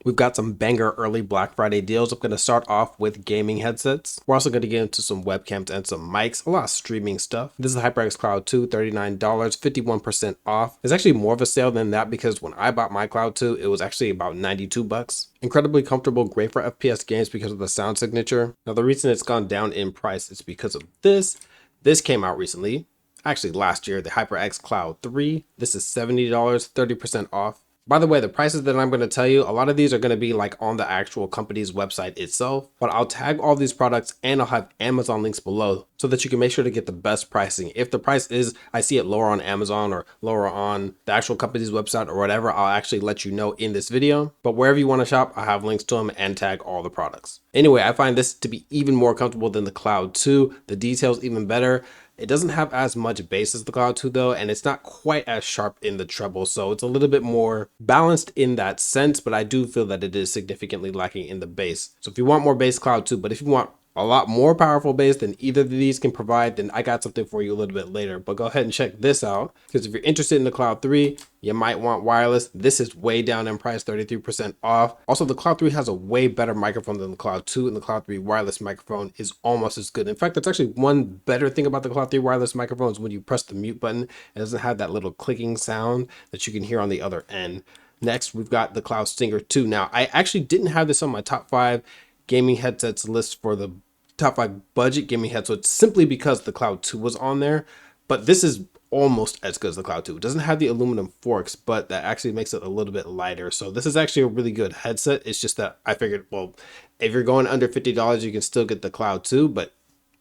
We've got some banger early Black Friday deals. I'm going to start off with gaming headsets. We're also going to get into some webcams and some mics, a lot of streaming stuff. This is the HyperX Cloud II, $39, 51% off. It's actually more of a sale than that because when I bought my Cloud II, it was actually about 92 bucks. Incredibly comfortable, great for FPS games because of the sound signature. Now, the reason it's gone down in price is because of this. This came out recently, actually last year, the HyperX Cloud III. This is $70, 30% off. By the way, the prices that I'm going to tell you, a lot of these are going to be like on the actual company's website itself, but I'll tag all these products and I'll have Amazon links below so that you can make sure to get the best pricing. If the price is, I see it lower on Amazon or lower on the actual company's website or whatever, I'll actually let you know in this video. But wherever you want to shop, I have links to them and tag all the products. Anyway, I find this to be even more comfortable than the Cloud II. The details even better. It doesn't have as much bass as the Cloud II though, and it's not quite as sharp in the treble, so it's a little bit more balanced in that sense, but I do feel that it is significantly lacking in the bass. So if you want more bass, Cloud II, but if you want a lot more powerful bass than either of these can provide, then I got something for you a little bit later. But go ahead and check this out, because if you're interested in the Cloud III, you might want wireless. This is way down in price, 33% off. Also, the Cloud III has a way better microphone than the Cloud II, and the Cloud III wireless microphone is almost as good. In fact, that's actually one better thing about the Cloud III wireless microphone is when you press the mute button, it doesn't have that little clicking sound that you can hear on the other end. Next, we've got the Cloud Stinger 2. Now, I actually didn't have this on my top 5 gaming headsets list for the top 5 budget gaming headsets simply because the Cloud II was on there, but this is almost as good as the Cloud II. It doesn't have the aluminum forks, but that actually makes it a little bit lighter. So this is actually a really good headset. It's just that I figured, well, if you're going under $50, you can still get the Cloud II, but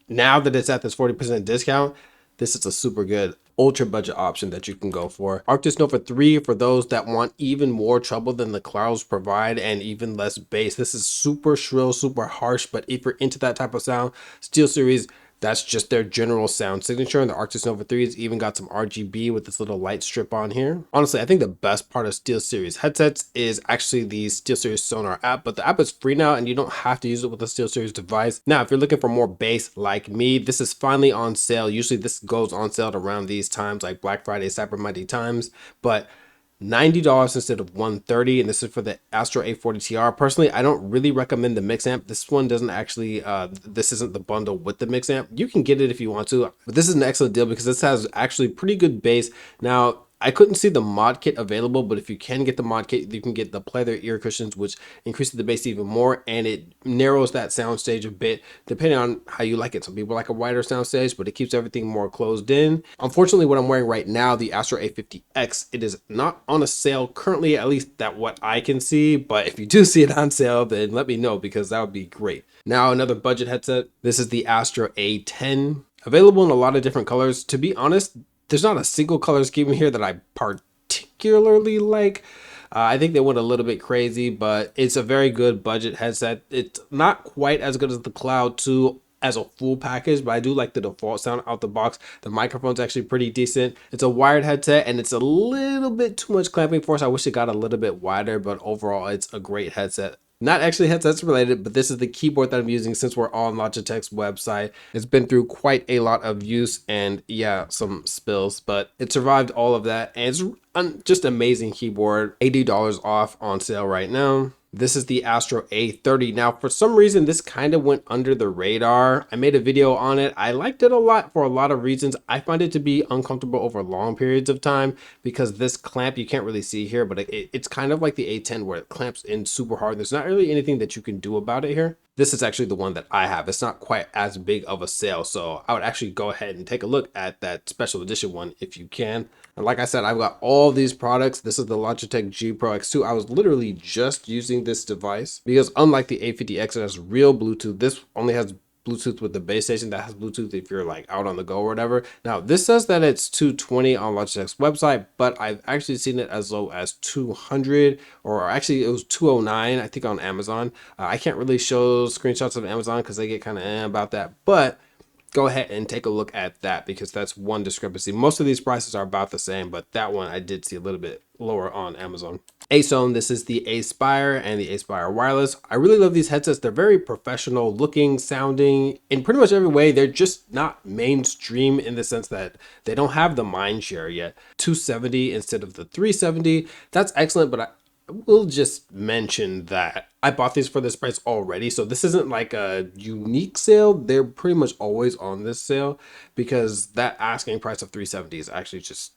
now that it's at this 40% discount, this is a super good ultra budget option that you can go for. Arctis Nova 3 for those that want even more treble than the Clouds provide and even less bass. This is super shrill, super harsh, but if you're into that type of sound, SteelSeries, that's just their general sound signature. And the Arctis Nova 3 has even got some RGB with this little light strip on here. Honestly, I think the best part of SteelSeries headsets is actually the SteelSeries Sonar app, but the app is free now and you don't have to use it with a SteelSeries device. Now, if you're looking for more bass like me, this is finally on sale. Usually this goes on sale around these times like Black Friday, Cyber Monday times, but $90 instead of $130, and this is for the Astro A40 TR. Personally, I don't really recommend the mix amp. This one doesn't actually, this isn't the bundle with the mix amp. You can get it if you want to, but this is an excellent deal because this has actually pretty good bass. Now, I couldn't see the mod kit available, but if you can get the mod kit, you can get the pleather ear cushions, which increases the bass even more, and it narrows that soundstage a bit, depending on how you like it. Some people like a wider soundstage, but it keeps everything more closed in. Unfortunately, what I'm wearing right now, the Astro A50 X, it is not on a sale currently, at least that what I can see, but if you do see it on sale, then let me know because that would be great. Now, another budget headset. This is the Astro A10, available in a lot of different colors. To be honest, there's not a single color scheme here that I particularly like. I think they went a little bit crazy, but it's a very good budget headset. It's not quite as good as the Cloud II as a full package, but I do like the default sound out the box. The microphone's actually pretty decent. It's a wired headset and it's a little bit too much clamping force. I wish it got a little bit wider, but overall it's a great headset. Not actually headsets related, but this is the keyboard that I'm using since we're on Logitech's website. It's been through quite a lot of use and yeah, some spills, but it survived all of that. And it's just amazing keyboard. $80 off on sale right now. This is the Astro A30. Now, for some reason, this kind of went under the radar. I made a video on it. I liked it a lot for a lot of reasons. I find it to be uncomfortable over long periods of time because this clamp, you can't really see here, but it's kind of like the A10 where it clamps in super hard. There's not really anything that you can do about it here. This is actually the one that I have. It's not quite as big of a sale, so I would actually go ahead and take a look at that special edition one if you can. And like I said, I've got all these products. This is the Logitech G Pro X 2. I was literally just using this device because unlike the A50X, it has real Bluetooth. This only has Bluetooth with the base station that has Bluetooth if you're like out on the go or whatever. Now this says that it's 220 on Logitech's website, but I've actually seen it as low as 200, or actually it was 209 I think on Amazon. I can't really show screenshots of Amazon because they get kind of about that, but go ahead and take a look at that because that's one discrepancy. Most of these prices are about the same, but that one I did see a little bit lower on Amazon. AceZone, this is the A-Spire and the A-Spire wireless. I really love these headsets. They're very professional looking, sounding in pretty much every way. They're just not mainstream in the sense that they don't have the mind share yet. 270 instead of the 370. That's excellent, but will just mention that I bought these for this price already. So this isn't like a unique sale. They're pretty much always on this sale because that asking price of 370 is actually just,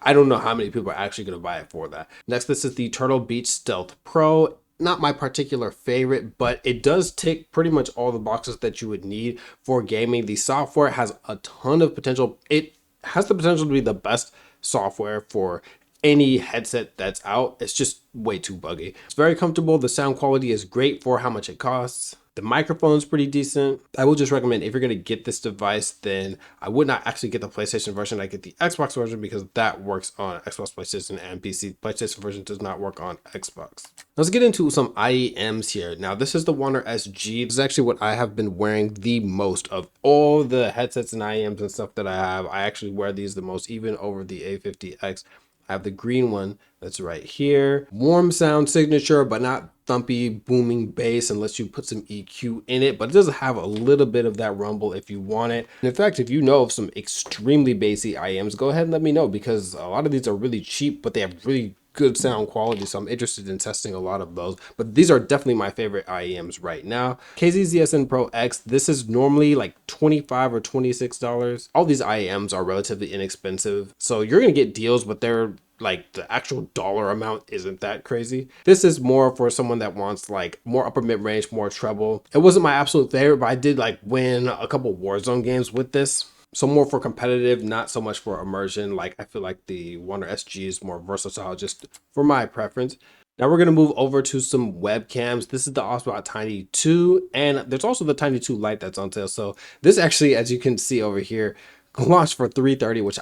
I don't know how many people are actually going to buy it for that. Next, this is the Turtle Beach Stealth Pro. Not my particular favorite, but it does tick pretty much all the boxes that you would need for gaming. The software has a ton of potential. It has the potential to be the best software for any headset that's out. It's just way too buggy. It's very comfortable. The sound quality is great for how much it costs. The microphone's pretty decent. I will just recommend if you're gonna get this device, then I would not actually get the PlayStation version. I get the Xbox version because that works on Xbox, PlayStation, and PC. PlayStation version does not work on Xbox. Let's get into some IEMs here. Now, this is the Wan'er S.G. This is actually what I have been wearing the most of all the headsets and IEMs and stuff that I have. I actually wear these the most, even over the A50X. I have the green one that's right here. Warm sound signature, but not thumpy, booming bass unless you put some EQ in it. But it does have a little bit of that rumble if you want it. And in fact, if you know of some extremely bassy IEMs, go ahead and let me know because a lot of these are really cheap, but they have really good sound quality, so I'm interested in testing a lot of those. But these are definitely my favorite IEMs right now. ZSN Pro X, this is normally like $25 or $26. All these IEMs are relatively inexpensive, so you're gonna get deals, but they're like the actual dollar amount isn't that crazy. This is more for someone that wants like more upper mid-range, more treble. It wasn't my absolute favorite, but I did like win a couple Warzone games with this. So more for competitive, not so much for immersion. Like I feel like the Wan'er S.G is more versatile just for my preference. Now we're going to move over to some webcams. This is the OBSBOT Tiny 2, and there's also the Tiny 2 Lite that's on sale. So this actually, as you can see over here, launched for $330, which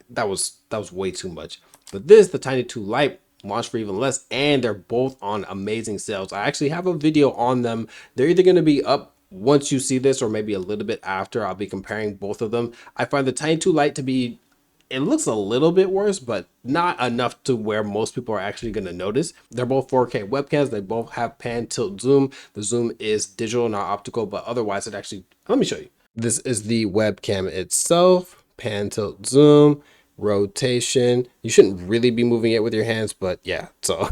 that was way too much. But this, the Tiny 2 Lite, launched for even less, and they're both on amazing sales. I actually have a video on them. They're either going to be up once you see this or maybe a little bit after. I'll be comparing both of them. I find the Tiny 2 Lite to be, it looks a little bit worse, but not enough to where most people are actually going to notice. They're both 4K webcams. They both have pan, tilt, zoom. The zoom is digital, not optical, but otherwise it actually, let me show you. This is the webcam itself. Pan, tilt, zoom, rotation. You shouldn't really be moving it with your hands, but yeah, so.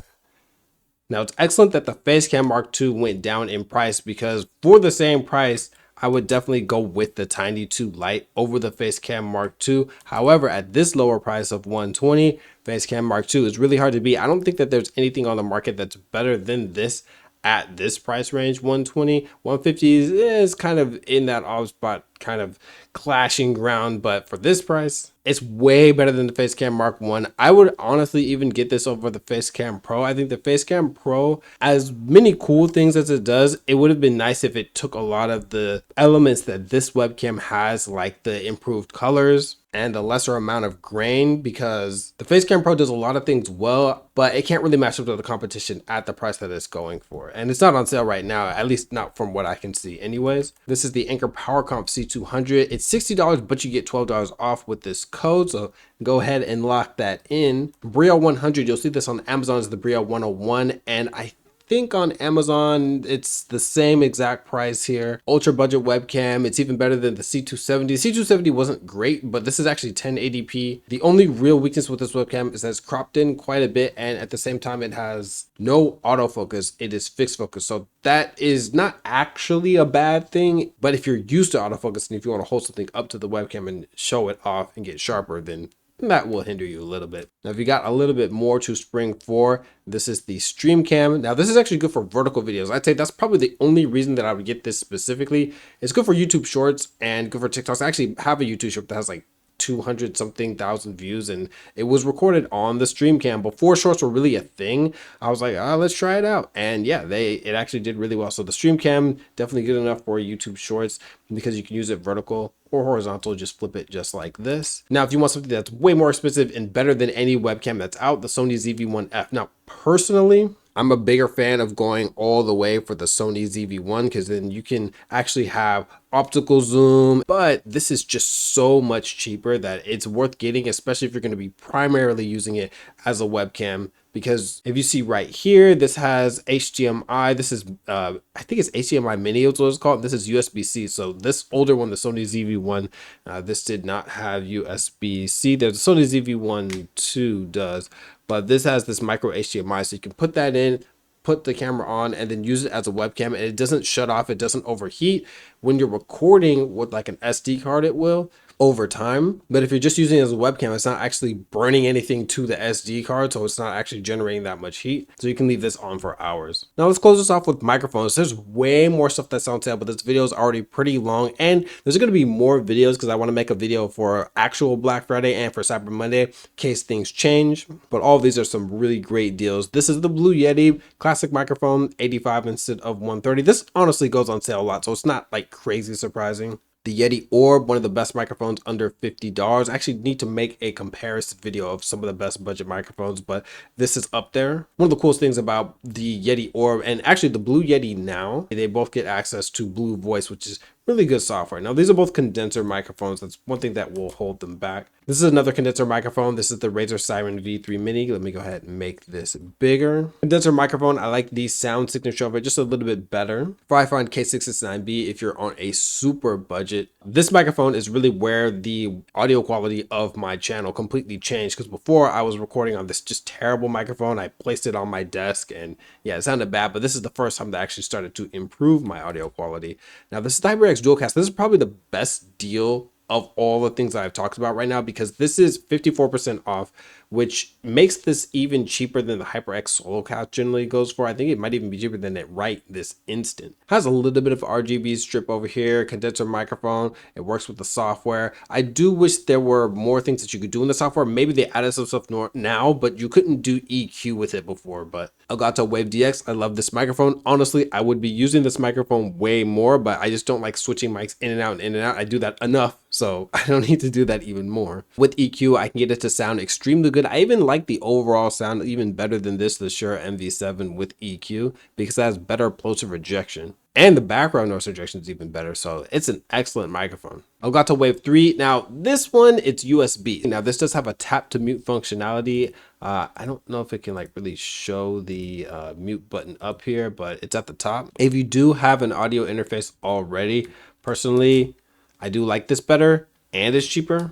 Now, it's excellent that the Facecam Mark II went down in price because for the same price, I would definitely go with the Tiny 2 Lite over the Facecam Mark II. However, at this lower price of $120, Facecam Mark II is really hard to beat. I don't think that there's anything on the market that's better than this at this price range. 120, 150 is kind of in that OBSBOT kind of clashing ground, but for this price, it's way better than the Facecam Mark I. I would honestly even get this over the Facecam Pro. I think the Facecam Pro, as many cool things as it does, it would have been nice if it took a lot of the elements that this webcam has, like the improved colors and a lesser amount of grain, because the Facecam Pro does a lot of things well, but it can't really match up to the competition at the price that it's going for. And it's not on sale right now, at least not from what I can see anyways. This is the Anker PowerConf C200. It's $60, but you get $12 off with this code, so go ahead and lock that in. Brio 100, you'll see this on Amazon as the Brio 101, and I think on Amazon it's the same exact price here. Ultra budget webcam. It's even better than the C270. The C270 wasn't great, but this is actually 1080p. The only real weakness with this webcam is that it's cropped in quite a bit, and at the same time it has no autofocus. It is fixed focus, so that is not actually a bad thing, but if you're used to autofocus and if you want to hold something up to the webcam and show it off and get sharper, then that will hinder you a little bit. Now, if you got a little bit more to spring for, this is the Streamcam. Now, this is actually good for vertical videos. I'd say that's probably the only reason that I would get this specifically. It's good for YouTube Shorts and good for TikToks. I actually have a YouTube Short that has like 200 something thousand views, and it was recorded on the Streamcam before shorts were really a thing. I was like, let's try it out, and yeah, it actually did really well. So the Streamcam definitely good enough for YouTube Shorts because you can use it vertical or horizontal. Just flip it just like this. Now, if you want something that's way more expensive and better than any webcam that's out, the Sony ZV-1F. Now, personally, I'm a bigger fan of going all the way for the Sony ZV-1 because then you can actually have optical zoom, but this is just so much cheaper that it's worth getting, especially if you're going to be primarily using it as a webcam. Because if you see right here, this has HDMI. This is, I think it's HDMI mini is what it's called. This is USB-C. So this older one, the Sony ZV-1, this did not have USB-C. There's the Sony ZV-1 II does, but this has this micro HDMI. So you can put that in, put the camera on, and then use it as a webcam, and it doesn't shut off. It doesn't overheat. When you're recording with like an SD card, it will over time, but if you're just using it as a webcam, it's not actually burning anything to the SD card, so it's not actually generating that much heat, so you can leave this on for hours. Now let's close this off with microphones. There's way more stuff that's on sale, but this video is already pretty long, and there's going to be more videos because I want to make a video for actual Black Friday and for Cyber Monday in case things change. But all of these are some really great deals. This is the Blue Yeti classic microphone, 85 instead of 130. This honestly goes on sale a lot, so it's not like crazy surprising. The Yeti Orb, one of the best microphones under $50. I actually need to make a comparison video of some of the best budget microphones, but this is up there. One of the coolest things about the Yeti Orb, and actually the Blue Yeti now, they both get access to Blue Voice, which is really good software. Now these are both condenser microphones. That's one thing that will hold them back. This is another condenser microphone. This is the Razer Seiren V3 Mini. Let me go ahead and make this bigger. Condenser microphone. I like the sound signature of it just a little bit better. Fifine K669B if you're on a super budget. This microphone is really where the audio quality of my channel completely changed, because before I was recording on this just terrible microphone. I placed it on my desk and yeah, it sounded bad, but this is the first time that I actually started to improve my audio quality. Now this is the HyperX DuoCast. This is probably the best deal of all the things that I've talked about right now, because this is 54% off, which makes this even cheaper than the HyperX Solo Couch generally goes for. I think it might even be cheaper than it right this instant. Has a little bit of RGB strip over here, condenser microphone. It works with the software. I do wish there were more things that you could do in the software. Maybe they added some stuff now, but you couldn't do EQ with it before. But Elgato Wave DX, I love this microphone. Honestly, I would be using this microphone way more, but I just don't like switching mics in and out and in and out. I do that enough, so I don't need to do that even more. With EQ, I can get it to sound extremely good. I even like the overall sound even better than this, the Shure MV7 with EQ, because it has better plosive rejection. And the background noise rejection is even better, so it's an excellent microphone. Elgato Wave 3. Now this one, it's USB. Now this does have a tap to mute functionality. I don't know if it can like really show the mute button up here, but it's at the top. If you do have an audio interface already, personally, I do like this better and it's cheaper.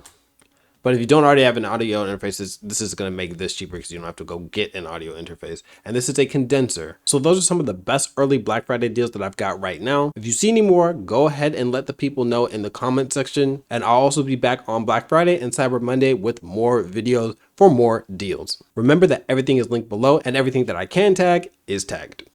But if you don't already have an audio interface, this is going to make this cheaper because you don't have to go get an audio interface. And this is a condenser. So those are some of the best early Black Friday deals that I've got right now. If you see any more, go ahead and let the people know in the comment section. And I'll also be back on Black Friday and Cyber Monday with more videos for more deals. Remember that everything is linked below and everything that I can tag is tagged.